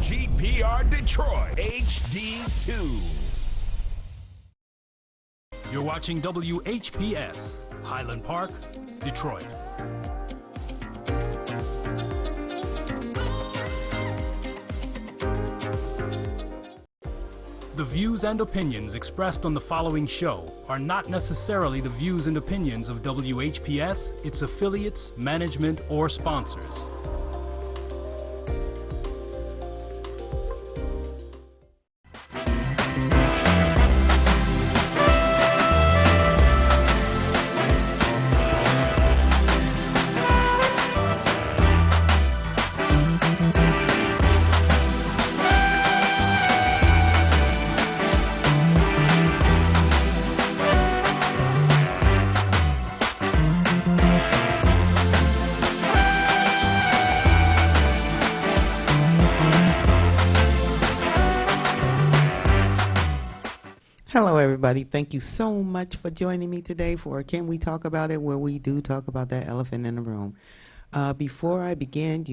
GPR Detroit HD2. You're watching WHPS, Highland Park, Detroit. The views and opinions expressed on the following show are not necessarily the views and opinions of WHPS, its affiliates, management, or sponsors. Hello, everybody. Thank you so much for joining me today for Can We Talk About It, where we do talk about that elephant in the room. Before I begin,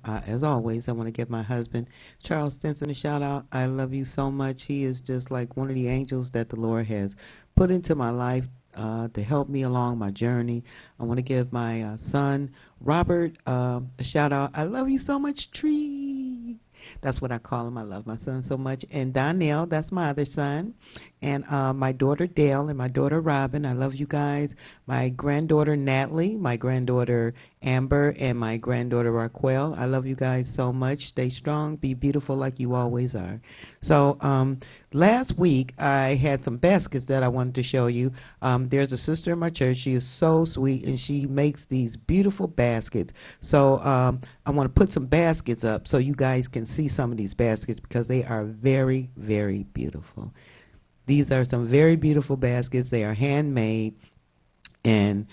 as always, I want to give my husband, Charles Stinson, a shout out. I love you so much. He is just like one of the angels that the Lord has put into my life to help me along my journey. I want to give my son, Robert, a shout out. I love you so much, Tree. That's what I call him. I love my son so much. And Donnell, that's my other son. And my daughter Dale and my daughter Robin. I love you guys. My granddaughter Natalie, my granddaughter Amber, and my granddaughter Raquel. I love you guys so much. Stay strong. Be beautiful like you always are. So last week I had some baskets that I wanted to show you. There's a sister in my church. She is so sweet, and she makes these beautiful baskets. So I want to put some baskets up so you guys can see some of these baskets because they are very, very beautiful. These are some very beautiful baskets. They are handmade, and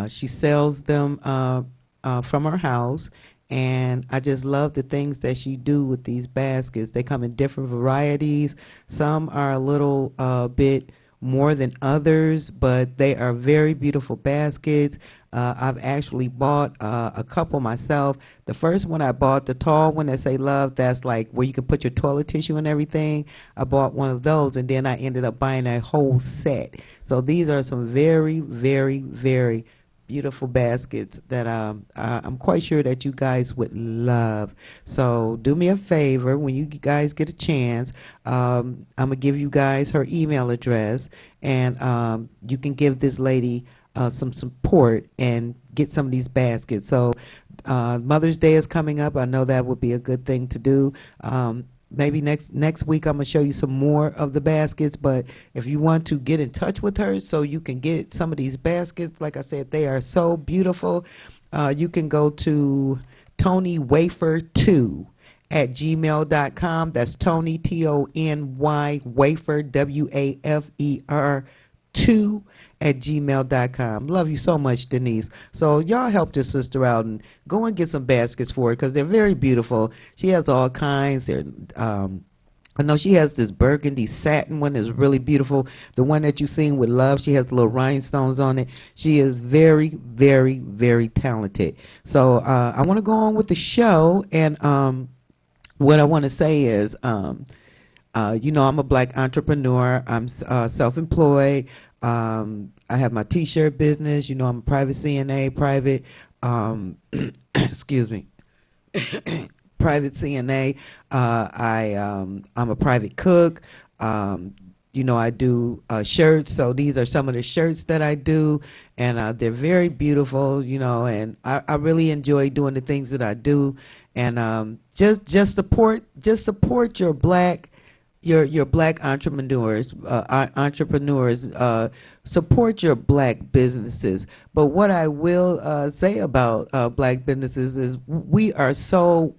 she sells them from her house. And I just love the things that she do with these baskets. They come in different varieties. Some are a little bit more than others, but they are very beautiful baskets. I've actually bought a couple myself. The first one I bought, the tall one that say love, that's like where you can put your toilet tissue and everything. I bought one of those, and then I ended up buying a whole set. So these are some very, very, very beautiful baskets that I'm quite sure that you guys would love. So do me a favor, when you guys get a chance, I'm going to give you guys her email address, and you can give this lady some support and get some of these baskets. So Mother's Day is coming up. I know that would be a good thing to do. Maybe next week I'm going to show you some more of the baskets, but if you want to get in touch with her so you can get some of these baskets, like I said, they are so beautiful. You can go to TonyWafer2 at gmail.com. That's Tony, Tony, Wafer, Wafer 2 at gmail.com. Love you so much, Denise. So y'all help this sister out and go and get some baskets for her because they're very beautiful. She has all kinds. I know she has this burgundy satin one that's really beautiful. The one that you've seen with Love, she has little rhinestones on it. She is very, very, very talented. So I want to go on with the show, and what I want to say is, I'm a black entrepreneur. I'm self-employed. I have my t-shirt business. I'm a private CNA, excuse me, private CNA. I'm a private cook. I do shirts. So these are some of the shirts that I do, and they're very beautiful, and I really enjoy doing the things that I do. And just support your black entrepreneurs, support your black businesses. But what I will say about black businesses is we are so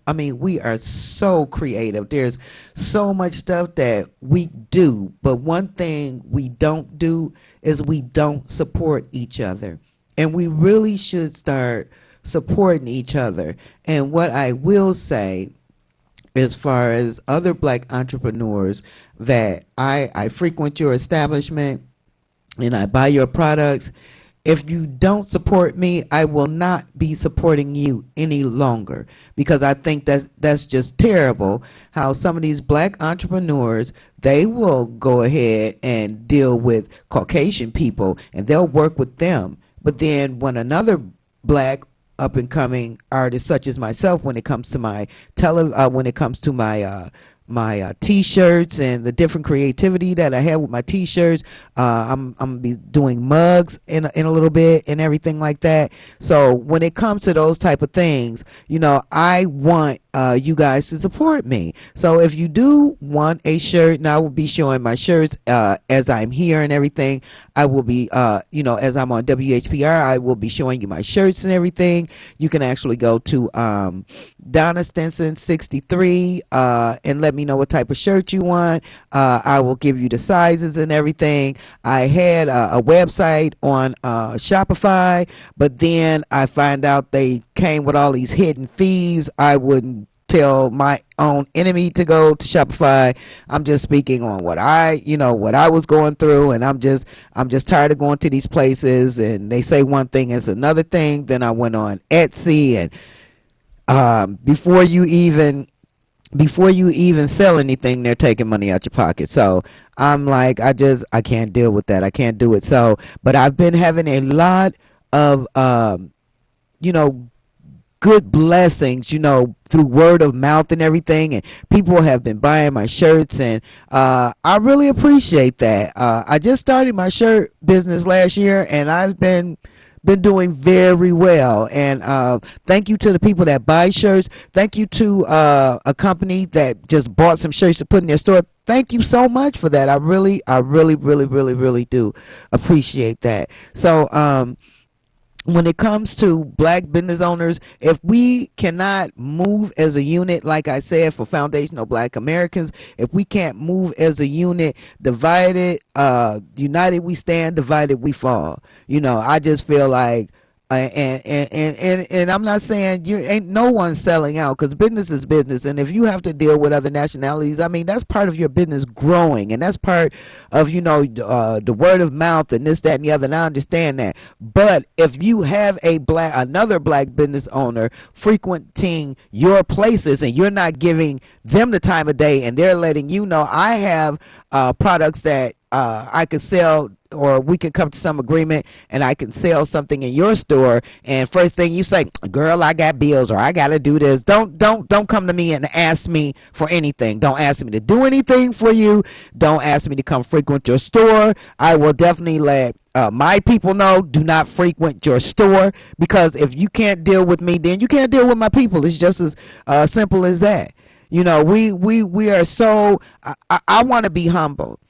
creative. There's so much stuff that we do, but one thing we don't do is we don't support each other. And we really should start supporting each other. And what I will say, as far as other black entrepreneurs, that I frequent your establishment and I buy your products, if you don't support me, I will not be supporting you any longer, because I think that's just terrible how some of these black entrepreneurs, they will go ahead and deal with Caucasian people and they'll work with them. But then when another black up and coming artist such as myself, when it comes to my my t-shirts and the different creativity that I have with my t-shirts, I'm gonna be doing mugs in a little bit and everything like that. So when it comes to those type of things, you know, I want you guys to support me. So if you do want a shirt, and I will be showing my shirts as I'm here and everything, I will be you know, as I'm on WHPR, I will be showing you my shirts and everything. You can actually go to Donna Stinson 63 and let me know what type of shirt you want. I will give you the sizes and everything. I had a website on Shopify, but then I find out they came with all these hidden fees. I wouldn't tell my own enemy to go to Shopify. I'm just speaking on what I was going through, and I'm just tired of going to these places and they say one thing is another thing. Then I went on Etsy, and before you even sell anything, they're taking money out your pocket. So I'm like, I can't deal with that. I can't do it. So, but I've been having a lot of you know, good blessings, you know, through word of mouth and everything, and people have been buying my shirts, and I really appreciate that. I just started my shirt business last year, and I've been doing very well, and thank you to the people that buy shirts. Thank you to a company that just bought some shirts to put in their store. Thank you so much for that. I really do appreciate that. So when it comes to black business owners, if we cannot move as a unit, like I said, for Foundational Black Americans, if we can't move as a unit, divided, united we stand, divided we fall. You know, I just feel like, and I'm not saying you ain't no one selling out, because business is business, and if you have to deal with other nationalities, I mean, that's part of your business growing, and that's part of, you know, the word of mouth and this, that, and the other, and I understand that. But if you have another black business owner frequenting your places and you're not giving them the time of day, and they're letting you know, I have products that I could sell, or we can come to some agreement and I can sell something in your store, and first thing you say, girl, I got bills, or I gotta do this. Don't come to me and ask me for anything. Don't ask me to do anything for you. Don't ask me to come frequent your store. I will definitely let my people know, do not frequent your store, because if you can't deal with me, then you can't deal with my people. It's just as simple as that. You know, we are so, I want to be humble.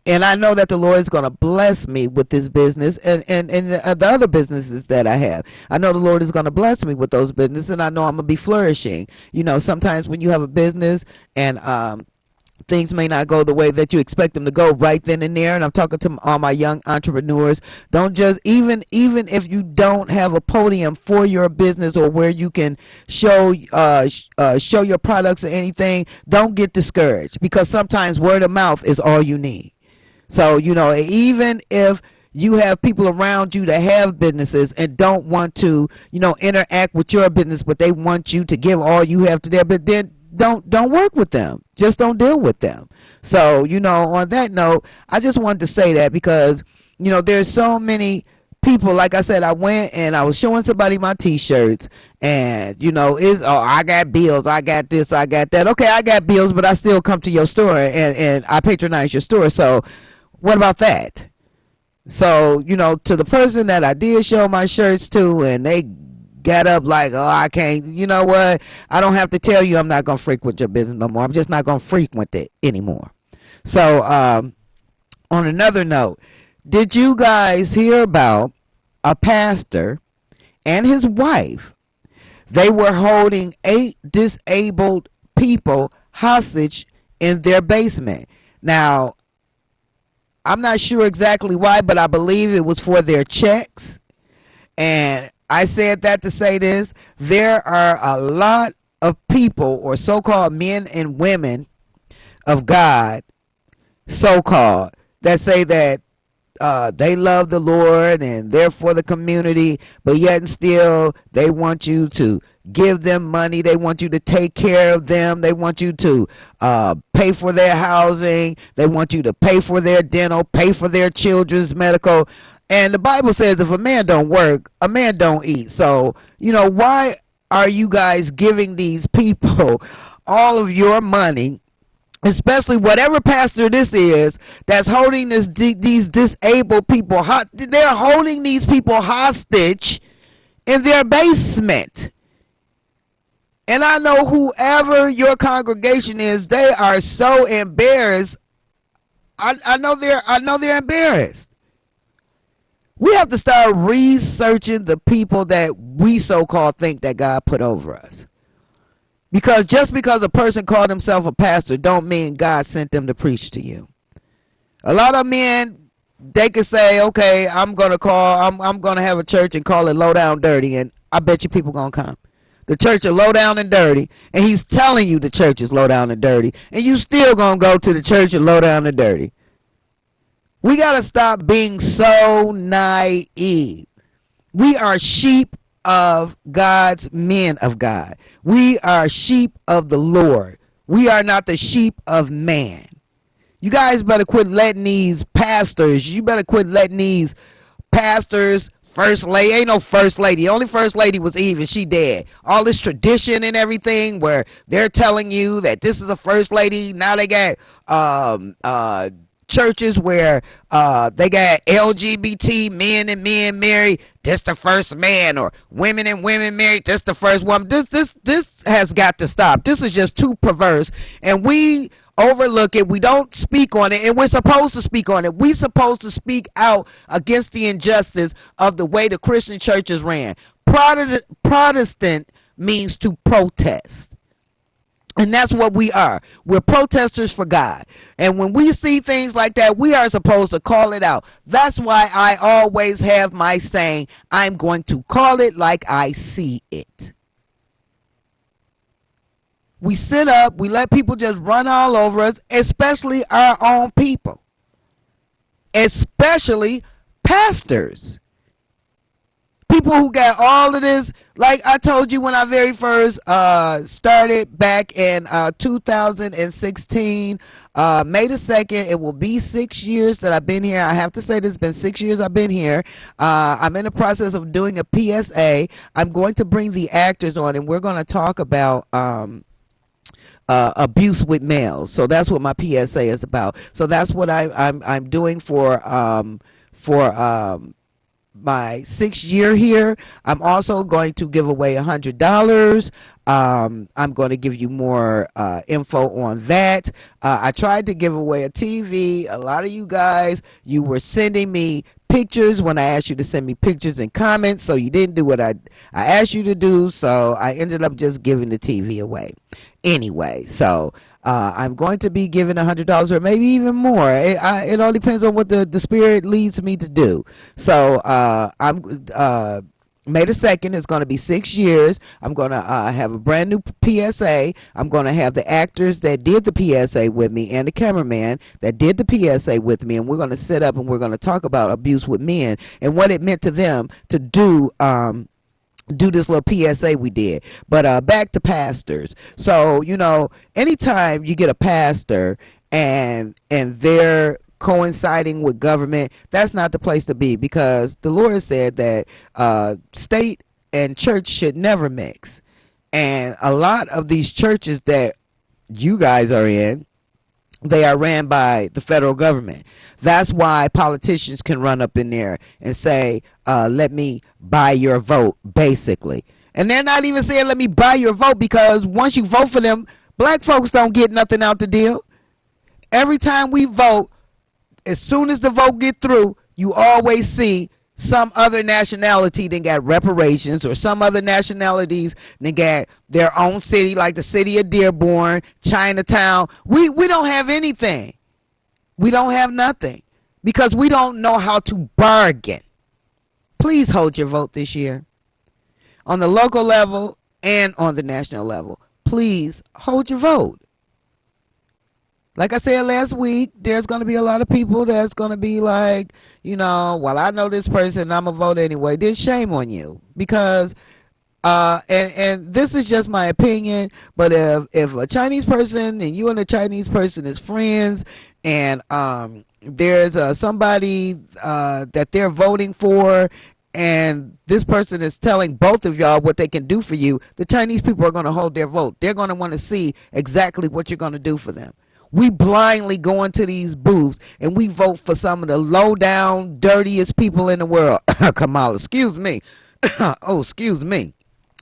And I know that the Lord is going to bless me with this business and the other businesses that I have. I know the Lord is going to bless me with those businesses, and I know I'm going to be flourishing. You know, sometimes when you have a business and things may not go the way that you expect them to go right then and there, and I'm talking to all my young entrepreneurs, don't just, even if you don't have a podium for your business or where you can show your products or anything, don't get discouraged, because sometimes word of mouth is all you need. So, you know, even if you have people around you that have businesses and don't want to, you know, interact with your business, but they want you to give all you have to them, but then don't work with them. Just don't deal with them. So, you know, on that note, I just wanted to say that, because, you know, there's so many people, like I said, I went and I was showing somebody my t-shirts, and, you know, I got bills, I got this, I got that. Okay, I got bills, but I still come to your store and I patronize your store. So what about that? So, you know, to the person that I did show my shirts to, and they got up like, oh, I can't, you know what? I don't have to tell you I'm not going to frequent your business no more. I'm just not going to frequent it anymore. So, on another note, did you guys hear about a pastor and his wife? They were holding 8 disabled people hostage in their basement. Now, I'm not sure exactly why, but I believe it was for their checks. And I said that to say this: there are a lot of people, or so-called men and women of God, so-called, that say that they love the Lord and they're for the community, but yet and still they want you to give them money. They want you to take care of them. They want you to pay for their housing. They want you to pay for their dental, pay for their children's medical. And the Bible says if a man don't work, a man don't eat. So, why are you guys giving these people all of your money, especially whatever pastor this is that's holding these disabled people? They're holding these people hostage in their basement. And I know whoever your congregation is, they are so embarrassed. I know they're embarrassed. We have to start researching the people that we so-called think that God put over us. Because just because a person called himself a pastor don't mean God sent them to preach to you. A lot of men, they could say, okay, I'm going to have a church and call it low down dirty, and I bet you people going to come. The church is low down and dirty, and he's telling you the church is low down and dirty, and you still going to go to the church and low down and dirty. We got to stop being so naive. We are sheep of God's men of God. We are sheep of the Lord. We are not the sheep of man. You guys better quit letting these pastors, first lady, ain't no first lady. The only first lady was Eve and she dead. All this tradition and everything where they're telling you that this is a first lady. Now they got churches where they got LGBT men and men married, this the first man, or women and women married, this the first woman. This has got to stop. This is just too perverse, and we overlook it. We don't speak on it, and we're supposed to speak on it. We're supposed to speak out against the injustice of the way the Christian churches ran. Protestant means to protest. And that's what we are. We're protesters for God. And when we see things like that, we are supposed to call it out. That's why I always have my saying, I'm going to call it like I see it. We sit up, we let people just run all over us, especially our own people. Especially pastors. People who got all of this, like I told you when I very first started back in 2016, May the 2nd, it will be 6 years that I've been here. I have to say this has been 6 years I've been here. I'm in the process of doing a PSA. I'm going to bring the actors on, and we're going to talk about abuse with males. So that's what my PSA is about. So that's what I'm doing for my 6th year here. I'm also going to give away $100. I'm going to give you more info on that. I tried to give away a TV. A lot of you guys, you were sending me pictures when I asked you to send me pictures and comments, so you didn't do what I asked you to do, so I ended up just giving the TV away. Anyway, so I'm going to be giving $100 or maybe even more. It all depends on what the Spirit leads me to do. So May the 2nd is going to be 6 years. I'm going to have a brand new PSA. I'm going to have the actors that did the PSA with me and the cameraman that did the PSA with me, and we're going to sit up and we're going to talk about abuse with men and what it meant to them to do this little PSA we did. But back to pastors. So, anytime you get a pastor and they're coinciding with government, that's not the place to be, because the Lord said that state and church should never mix. And a lot of these churches that you guys are in, they are ran by the federal government. That's why politicians can run up in there and say, let me buy your vote, basically. And they're not even saying, let me buy your vote, because once you vote for them, black folks don't get nothing out the deal. Every time we vote, as soon as the vote get through, you always see some other nationality that got reparations, or some other nationalities that got their own city, like the city of Dearborn, Chinatown. We don't have anything. We don't have nothing, because we don't know how to bargain. Please hold your vote this year. On the local level and on the national level, please hold your vote. Like I said last week, there's going to be a lot of people that's going to be like, well, I know this person, I'm going to vote anyway. Then shame on you, because and this is just my opinion, but if a Chinese person and you and a Chinese person is friends, and there's somebody that they're voting for, and this person is telling both of y'all what they can do for you, the Chinese people are going to hold their vote. They're going to want to see exactly what you're going to do for them. We blindly go into these booths and we vote for some of the low down, dirtiest people in the world. Kamala, excuse me. Oh, excuse me.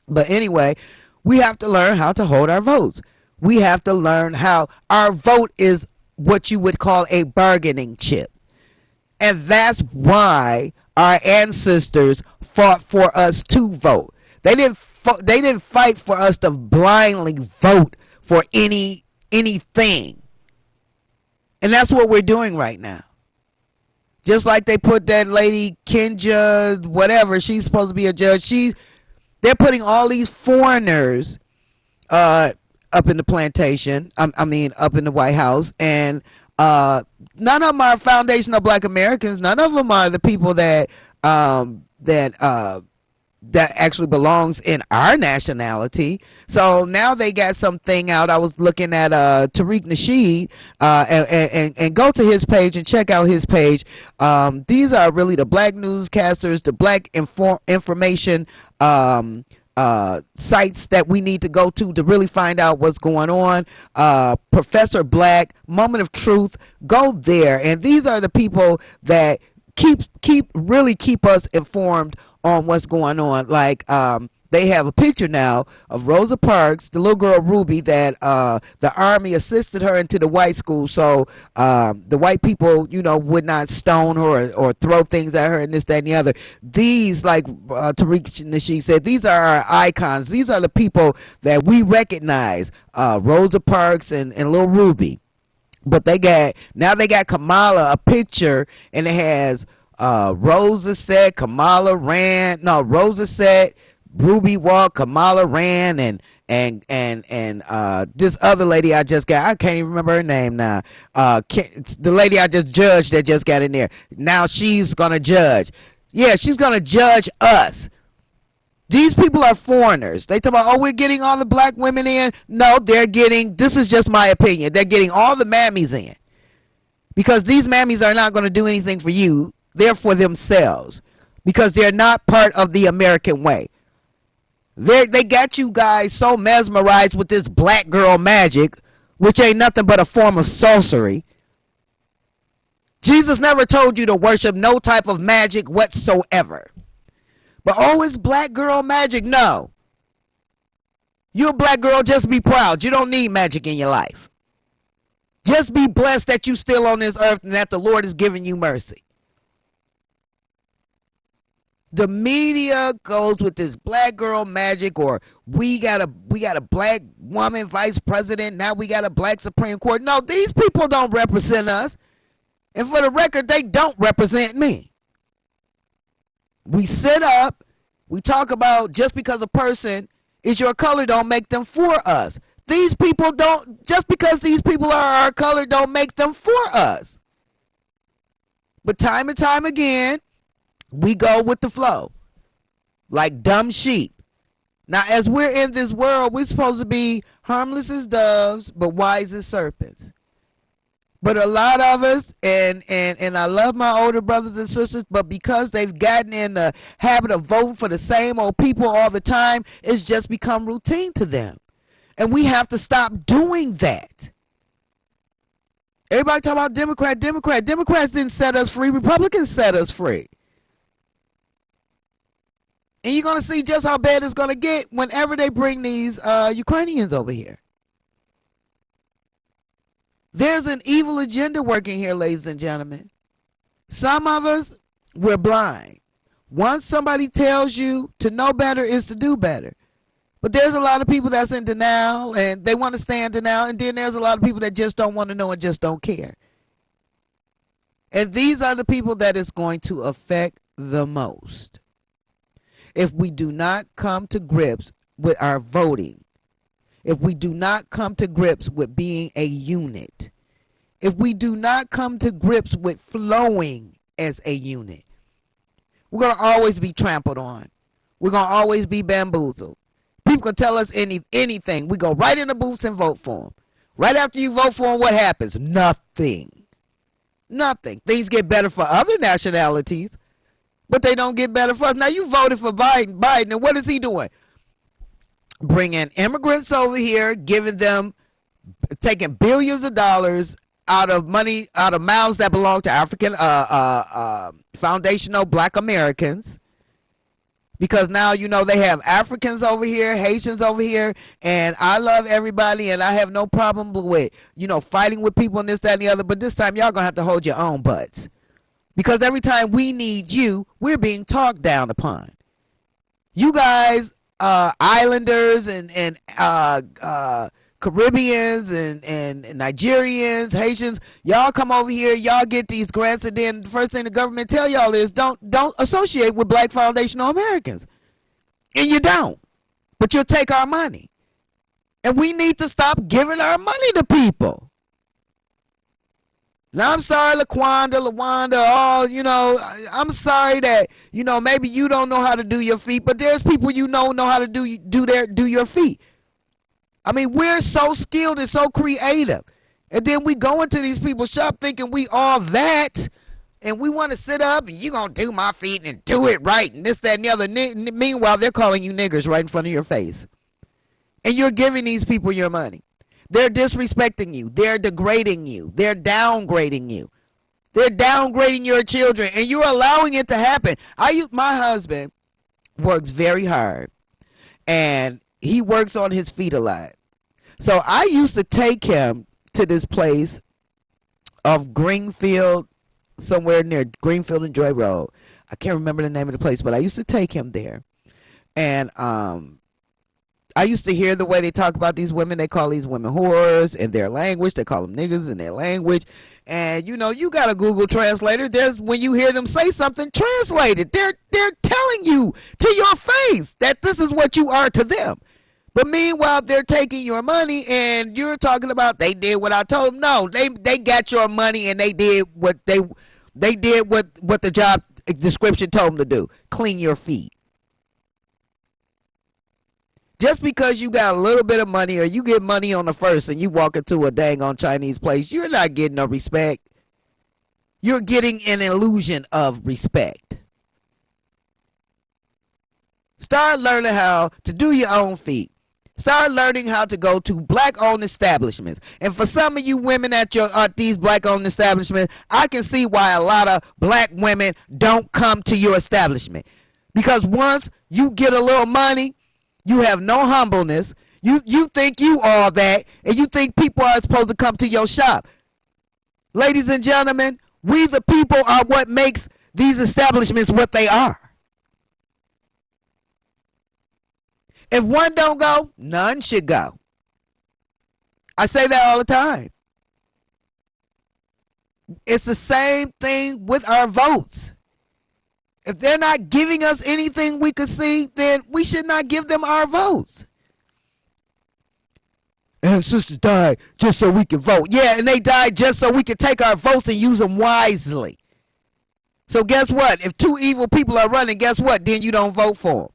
But anyway, we have to learn how to hold our votes. We have to learn how our vote is what you would call a bargaining chip. And that's why our ancestors fought for us to vote. They didn't fight for us to blindly vote for anything. And that's what we're doing right now. Just like they put that lady Kenja, whatever, she's supposed to be a judge. They're putting all these foreigners up in the plantation. Up in the White House, and none of them are foundational Black Americans. None of them are the people that actually belongs in our nationality. So now they got something out. I was looking at Tariq Nasheed, and go to his page and check out his page. These are really the Black newscasters, the Black information sites that we need to go to really find out what's going on. Professor Black, Moment of Truth, go there. And these are the people that really keep us informed on what's going on. Like they have a picture now of Rosa Parks, the little girl Ruby, that the Army assisted her into the white school, so the white people, would not stone her or throw things at her and this, that, and the other. These, like Tariq Nasheed said, these are our icons. These are the people that we recognize, Rosa Parks and little Ruby. But they got Kamala, a picture, and it has Rosa said, Kamala ran. No, Rosa said, Ruby walked, Kamala ran, and this other lady I just got, I can't even remember her name now. The lady I just judged that just got in there. Now she's gonna judge. Yeah, she's gonna judge us. These people are foreigners. They talk about, we're getting all the Black women in. No, this is just my opinion, they're getting all the mammies in. Because these mammies are not going to do anything for you. They're for themselves. Because they're not part of the American way. They got you guys so mesmerized with this black girl magic, which ain't nothing but a form of sorcery. Jesus never told you to worship no type of magic whatsoever. But it's black girl magic. No. You're a black girl, just be proud. You don't need magic in your life. Just be blessed that you're still on this earth and that the Lord is giving you mercy. The media goes with this black girl magic, or we got a black woman vice president, now we got a black Supreme Court. No, these people don't represent us. And for the record, they don't represent me. We sit up, we talk about just because a person is your color don't make them for us. These people don't, just because these people are our color don't make them for us. But time and time again, we go with the flow like dumb sheep. Now, as we're in this world, we're supposed to be harmless as doves, but wise as serpents. But a lot of us, and I love my older brothers and sisters, but because they've gotten in the habit of voting for the same old people all the time, it's just become routine to them. And we have to stop doing that. Everybody talk about Democrat. Democrats didn't set us free. Republicans set us free. And you're going to see just how bad it's going to get whenever they bring these Ukrainians over here. There's an evil agenda working here, ladies and gentlemen. Some of us, we're blind. Once somebody tells you to know better is to do better. But there's a lot of people that's in denial, and they want to stay in denial. And then there's a lot of people that just don't want to know and just don't care. And these are the people that it's going to affect the most. If we do not come to grips with our voting, if we do not come to grips with being a unit, if we do not come to grips with flowing as a unit, we're going to always be trampled on. We're going to always be bamboozled. People can tell us anything. We go right in the booths and vote for them. Right after you vote for them, what happens? Nothing. Nothing. Things get better for other nationalities, but they don't get better for us. Now, you voted for Biden, and what is he doing? Bringing immigrants over here, taking billions of dollars out of mouths that belong to African foundational black Americans, because now they have Africans over here, Haitians over here, and I love everybody and I have no problem with fighting with people and this, that, and the other, but this time y'all gonna have to hold your own butts, because every time we need you, we're being talked down upon. You guys, islanders and Caribbeans and Nigerians, Haitians, y'all come over here, y'all get these grants, and then the first thing the government tell y'all is don't associate with black foundational Americans. And you don't. But you'll take our money. And we need to stop giving our money to people. Now, I'm sorry, LaWanda, I'm sorry that, maybe you don't know how to do your feet, but there's people know how to do your feet. I mean, we're so skilled and so creative. And then we go into these people's shop thinking we all that, and we want to sit up and you going to do my feet and do it right and this, that, and the other. Meanwhile, they're calling you niggers right in front of your face. And you're giving these people your money. They're disrespecting you. They're degrading you. They're downgrading you. They're downgrading your children, and you're allowing it to happen. My husband works very hard, and he works on his feet a lot. So I used to take him to this place of Greenfield, somewhere near Greenfield and Joy Road. I can't remember the name of the place, but I used to take him there. And I used to hear the way they talk about these women. They call these women whores in their language. They call them niggas in their language. And, you got a Google translator. When you hear them say something, translate it. They're telling you to your face that this is what you are to them. But meanwhile, they're taking your money, and you're talking about they did what I told them. No, they got your money, and they did what the job description told them to do. Clean your feet. Just because you got a little bit of money, or you get money on the first and you walk into a dang on Chinese place, you're not getting no respect. You're getting an illusion of respect. Start learning how to do your own feet. Start learning how to go to black-owned establishments. And for some of you women at these black-owned establishments, I can see why a lot of black women don't come to your establishment. Because once you get a little money, you have no humbleness. You think you are that, and you think people are supposed to come to your shop. Ladies and gentlemen, we the people are what makes these establishments what they are. If one don't go, none should go. I say that all the time. It's the same thing with our votes. If they're not giving us anything we could see, then we should not give them our votes. And sisters died just so we can vote. Yeah, and they died just so we can take our votes and use them wisely. So guess what? If two evil people are running, guess what? Then you don't vote for them.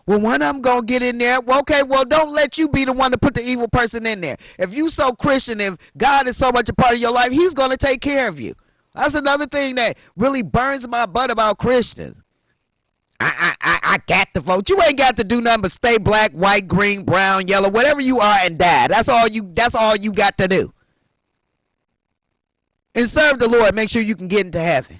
Well, one of them going to get in there. Well, okay, well, don't let you be the one to put the evil person in there. If you so Christian, if God is so much a part of your life, he's going to take care of you. That's another thing that really burns my butt about Christians. I got to vote. You ain't got to do nothing but stay black, white, green, brown, yellow, whatever you are, and die. That's all you got to do. And serve the Lord. Make sure you can get into heaven.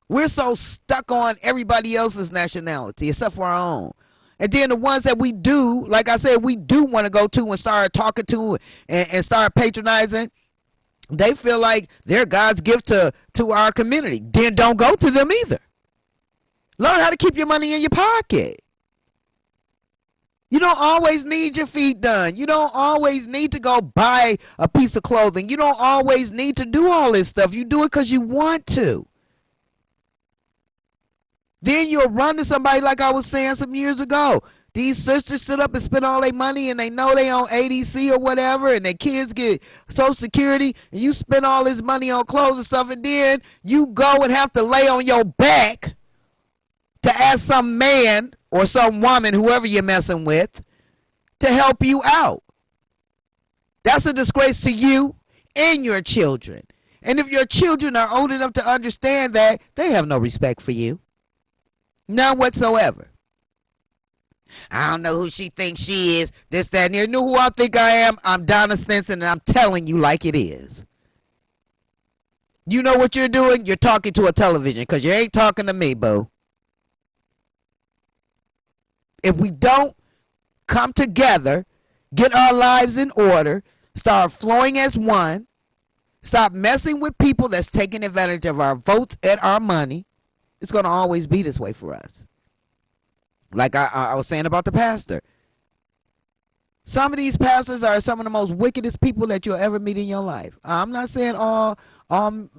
We're so stuck on everybody else's nationality except for our own. And then the ones that we do, like I said, we do want to go to and start talking to and start patronizing, they feel like they're God's gift to our community. Then don't go to them either. Learn how to keep your money in your pocket. You don't always need your feet done. You don't always need to go buy a piece of clothing. You don't always need to do all this stuff. You do it because you want to. Then you'll run to somebody like I was saying some years ago. These sisters sit up and spend all their money and they know they on ADC or whatever and their kids get Social Security and you spend all this money on clothes and stuff and then you go and have to lay on your back to ask some man or some woman, whoever you're messing with, to help you out. That's a disgrace to you and your children. And if your children are old enough to understand that, they have no respect for you. None whatsoever. I don't know who she thinks she is, this, that, and the other. You know who I think I am? I'm Donna Stinson, and I'm telling you like it is. You know what you're doing? You're talking to a television, because you ain't talking to me, boo. If we don't come together, get our lives in order, start flowing as one, stop messing with people that's taking advantage of our votes and our money, it's going to always be this way for us. Like I was saying about the pastor. Some of these pastors are some of the most wickedest people that you'll ever meet in your life. I'm not saying all, well, I'm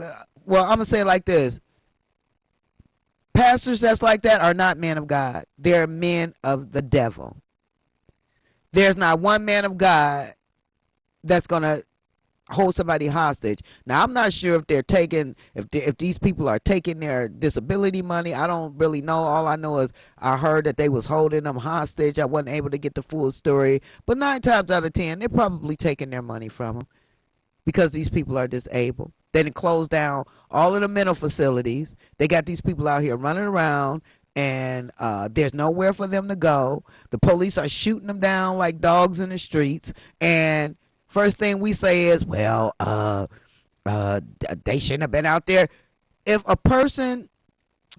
going to say it like this. Pastors that's like that are not men of God. They're men of the devil. There's not one man of God that's going to hold somebody hostage. Now, I'm not sure if they're taking, if these people are taking their disability money. I don't really know. All I know is I heard that they was holding them hostage. I wasn't able to get the full story. But 9 times out of 10, they're probably taking their money from them because these people are disabled. They done closed down all of the mental facilities. They got these people out here running around, and there's nowhere for them to go. The police are shooting them down like dogs in the streets, and first thing we say is, well, they shouldn't have been out there. If a person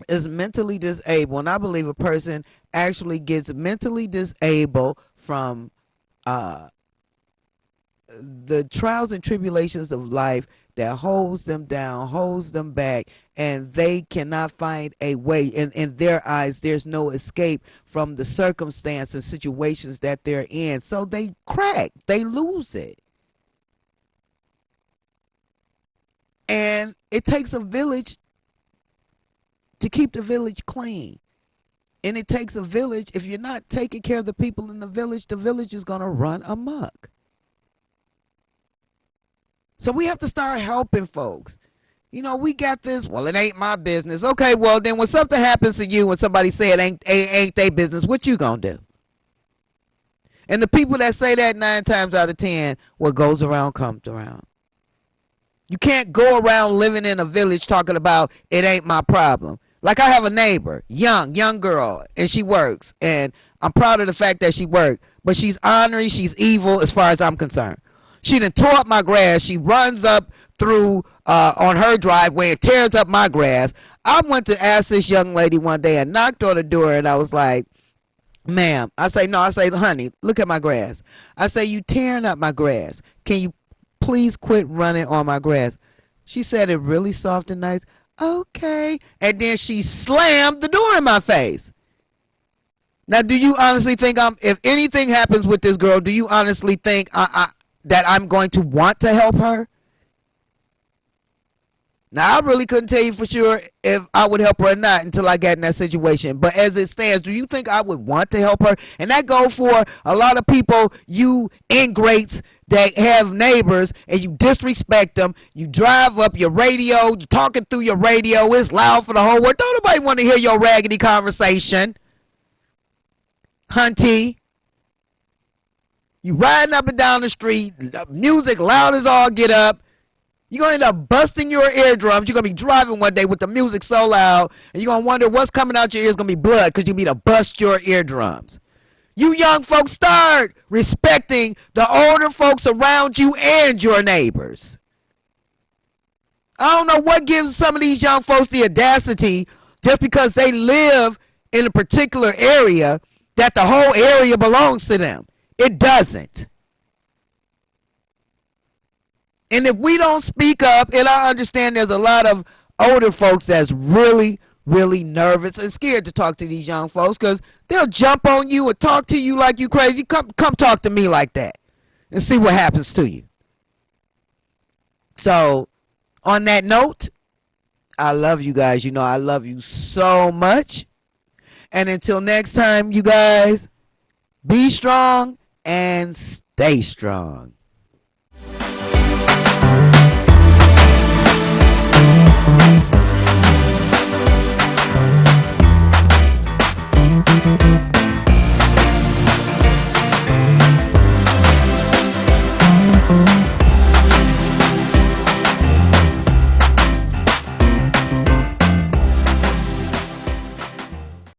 is mentally disabled, and I believe a person actually gets mentally disabled from the trials and tribulations of life that holds them down, holds them back, and they cannot find a way. In their eyes, there's no escape from the circumstance and situations that they're in. So they crack, they lose it. And it takes a village to keep the village clean. And it takes a village. If you're not taking care of the people in the village is going to run amok. So we have to start helping folks. You know, we got this, well, it ain't my business. Okay, well, then when something happens to you, when somebody say it ain't their business, what you going to do? And the people that say that 9 times out of 10, what goes around comes around. You can't go around living in a village talking about it ain't my problem. Like I have a neighbor, young girl, and she works. And I'm proud of the fact that she works. But she's ornery, she's evil as far as I'm concerned. She done tore up my grass. She runs up through on her driveway and tears up my grass. I went to ask this young lady one day and knocked on the door, and I was like, ma'am. I say, honey, look at my grass. I say, you tearing up my grass. Can you please quit running on my grass? She said it really soft and nice. Okay. And then she slammed the door in my face. Now, do you honestly think if anything happens with this girl, do you honestly think that I'm going to want to help her? Now, I really couldn't tell you for sure if I would help her or not until I got in that situation. But as it stands, do you think I would want to help her? And that goes for a lot of people, you ingrates that have neighbors, and you disrespect them. You drive up your radio, you're talking through your radio, it's loud for the whole world. Don't nobody want to hear your raggedy conversation. Hunty. You riding up and down the street, music loud as all get up. You're going to end up busting your eardrums. You're going to be driving one day with the music so loud, and you're going to wonder what's coming out your ears going to be blood because you need to bust your eardrums. You young folks, start respecting the older folks around you and your neighbors. I don't know what gives some of these young folks the audacity just because they live in a particular area that the whole area belongs to them. It doesn't. And if we don't speak up, and I understand there's a lot of older folks that's really, really nervous and scared to talk to these young folks because they'll jump on you and talk to you like you crazy. Come talk to me like that and see what happens to you. So on that note, I love you guys. You know I love you so much. And until next time, you guys, Be strong and stay strong.